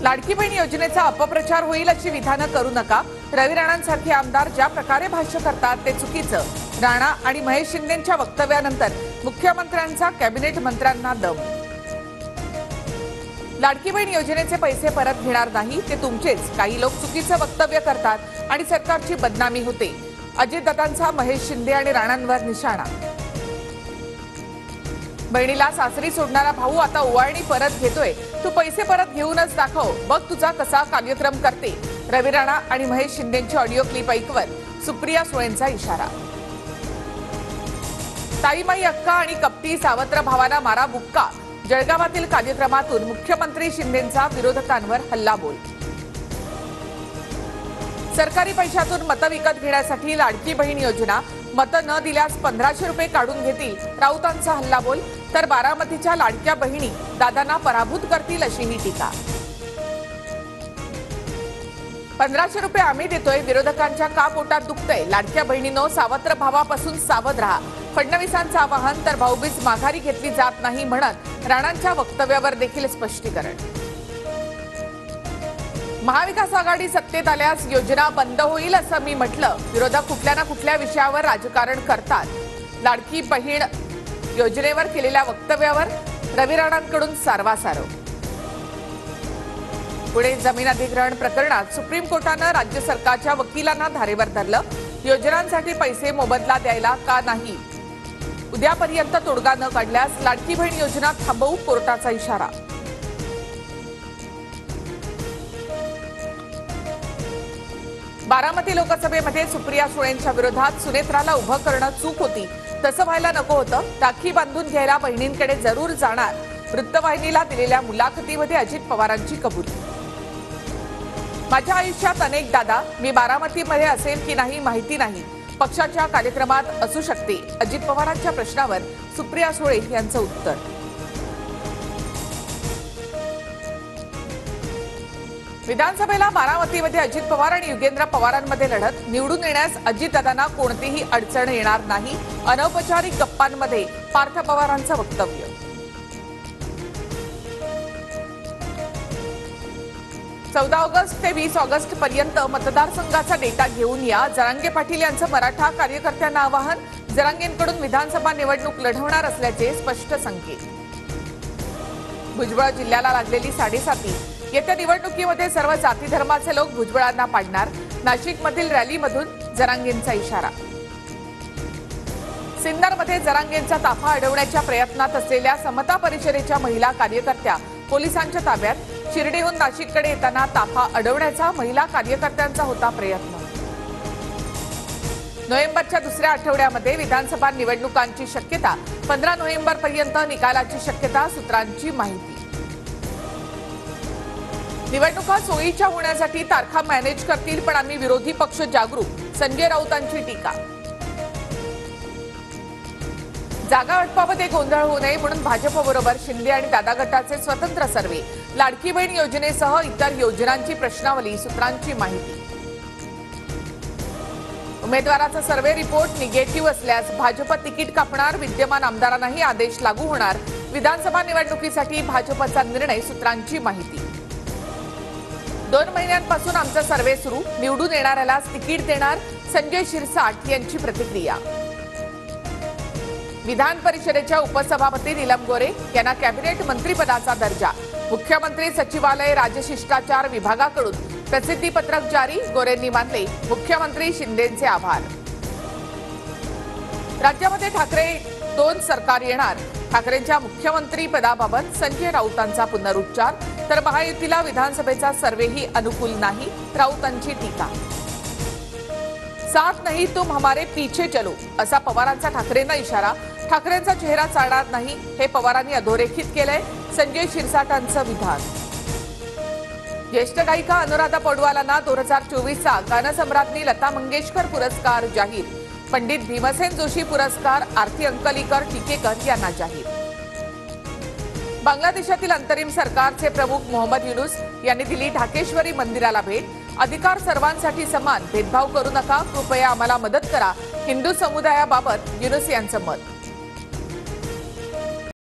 लाडकी बहीण योजनेचा अपप्रचार होईल अशी विधानं करू नका। रवी राणांसारखे आमदार ज्या प्रकारे भाष्य करतात ते चुकीचं। राणा आणि महेश शिंदेंच्या वक्तव्यानंतर मुख्यमंत्र्यांचा कॅबिनेट मंत्र्यांना दम। लाडकी बहीण योजनेचे पैसे परत घेणार नाही, ते तुमचेच काही लोक चुकीचं वक्तव्य करतात आणि सरकारची बदनामी होते। अजितदादांचा महेश शिंदे आणि राणांवर निशाणा। बहिणीला सासरी सोडणारा भाऊ आता ओवाळणी परत घेतोय, तू पैसे परत घेऊनच दाखव, बघ तुझा कसा कार्यक्रम करते। रवी राणा आणि महेश शिंदेंची ऑडिओ क्लिप ऐकवत सुप्रिया सुळेंचा इशारा। ताईमाई अक्का आणि कपटी सावत्र भावाला मारा बुक्का। जळगावातील कार्यक्रमातून मुख्यमंत्री शिंदेंचा विरोधकांवर हल्लाबोल। सरकारी पैशातून मतं विकत घेण्यासाठी लाडकी बहीण योजना, मतं न दिल्यास 1500 रुपये काढून घेतील, राऊतांचा हल्लाबोल। तर बारामतीच्या लाडक्या बहिणी दादांना पराभूत करतील अशीही टीका। 1500 रुपये आम्ही देतोय, विरोधकांच्या का पोटात दुखतंय? लाडक्या बहिणींनो, सावत्र भावापासून सावध राहा, फडणवीसांचं आवाहन। तर भाऊबीज माघारी घेतली जात नाही म्हणत राणांच्या वक्तव्यावर देखील स्पष्टीकरण। महाविकास आघाडी सत्तेत आल्यास योजना बंद होईल असं मी म्हटलं, विरोधक कुठल्या ना कुठल्या विषयावर राजकारण करतात। लाडकी बहीण योजनेवर केलेल्या वक्तव्यावर रवी राणांकडून सारवासारव। पुणे जमीन अधिग्रहण प्रकरणात सुप्रीम कोर्टानं राज्य सरकारच्या वकिलांना धारेवर धरलं। योजनांसाठी पैसे मोबदला द्यायला का नाही, उद्यापर्यंत तोडगा न काढल्यास लाडकी बहीण योजना थांबवू, कोर्टाचा इशारा। बारामती लोकसभेमध्ये सुप्रिया सुळेंच्या विरोधात सुनेत्राला उभं करणं चूक होती, तसं व्हायला नको होतं। राखी बांधून घ्यायला बहिणींकडे जरूर जाणार, वृत्तवाहिनीला दिलेल्या मुलाखतीमध्ये अजित पवारांची कबुली। माझ्या आयुष्यात अनेक दादा, मी बारामतीमध्ये असेल की नाही माहिती नाही, पक्षाच्या कार्यक्रमात असू शकते। अजित पवारांच्या प्रश्नावर सुप्रिया सुळे यांचं उत्तर। विधानसभेला बारामतीमध्ये अजित पवार आणि युगेंद्र पवारांमध्ये लढत, निवडून येण्यास अजितदादांना कोणतीही अडचण येणार नाही, अनौपचारिक गप्पांमध्ये पार्थ पवारांचं वक्तव्य। 14 ऑगस्ट ते 20 ऑगस्ट पर्यंत मतदारसंघाचा डेटा घेऊन या, जरांगे पाटील यांचं मराठा कार्यकर्त्यांना आवाहन। जरांगेंकडून विधानसभा निवडणूक लढवणार असल्याचे स्पष्ट संकेत। भुजबळ जिल्ह्याला लागलेली साडेसाती, येत्या निवडणुकीमध्ये सर्व जाती धर्माचे लोक भुजबळांना पाडणार, नाशिकमधील रॅलीमधून जरांगेंचा इशारा। सिन्नरमध्ये जरांगेंचा ताफा अडवण्याच्या प्रयत्नात असलेल्या समता परिषदेच्या महिला कार्यकर्त्या पोलिसांच्या ताब्यात। शिर्डीहून नाशिककडे येताना ताफा अडवण्याचा महिला कार्यकर्त्यांचा होता प्रयत्न। नोव्हेंबरच्या दुसऱ्या आठवड्यामध्ये विधानसभा निवडणुकांची शक्यता, 15 नोव्हेंबरपर्यंत निकालाची शक्यता, सूत्रांची माहिती। निवडणुका सोयीच्या होण्यासाठी तारखा मॅनेज करतील, पण आम्ही विरोधी पक्ष जागरूक, संजय राऊतांची टीका। जागा वाटपामध्ये गोंधळ होऊ नये म्हणून भाजपबरोबर शिंदे आणि दादा गटाचे स्वतंत्र सर्वे। लाडकी बहीण योजनेसह इतर योजनांची प्रश्नावली, सूत्रांची माहिती। उमेदवाराचा सर्वे रिपोर्ट निगेटिव्ह असल्यास भाजप तिकीट कापणार, विद्यमान आमदारांनाही आदेश लागू होणार। विधानसभा निवडणुकीसाठी भाजपचा निर्णय, सूत्रांची माहिती। 2 महिन्यांपासून आमचा सर्वे सुरू, निवडून येणाऱ्यालाच तिकीट देणार, संजय शिरसाट यांची प्रतिक्रिया। विधान परिषदेच्या उपसभापती नीलम गोरे यांना कॅबिनेट मंत्रिपदाचा दर्जा, मुख्यमंत्री सचिवालय राजशिष्टाचार विभागाकडून प्रसिद्धीपत्रक जारी। गोरेंनी मानले मुख्यमंत्री शिंदेंचे आभार। राज्यामध्ये ठाकरे 2 सरकार येणार, ठाकरेंच्या मुख्यमंत्री पदाबाबत संजय राऊतांचा पुनरुच्चार। तर महायुतीला विधानसभेचा सर्वेही अनुकूल नाही, राऊतांची टीका। साथ नहीं तुम हमारे पीछे चलो, असा पवारांचा ठाकरेंना इशारा। ठाकरेंचा चेहरा चालणार नाही, हे पवारांनी अधोरेखित केलंय, संजय शिरसाटांचं विधान। ज्येष्ठ गायिका अनुराधा पौडवालांना 2024चा गानसम्राज्ञी लता मंगेशकर पुरस्कार जाहीर। पंडित भीमसेन जोशी पुरस्कार आरती अंकलीकर टिकेकर यांना जाहीर। बांगलादेशातील अंतरिम सरकारचे प्रमुख मोहम्मद युनुस यांनी दिली ढाकेश्वरी मंदिराला भेट। अधिकार सर्वांसाठी समान, भेदभाव करू नका, कृपया आम्हाला मदत करा, हिंदू समुदायाबाबत युनुस यांचं मत।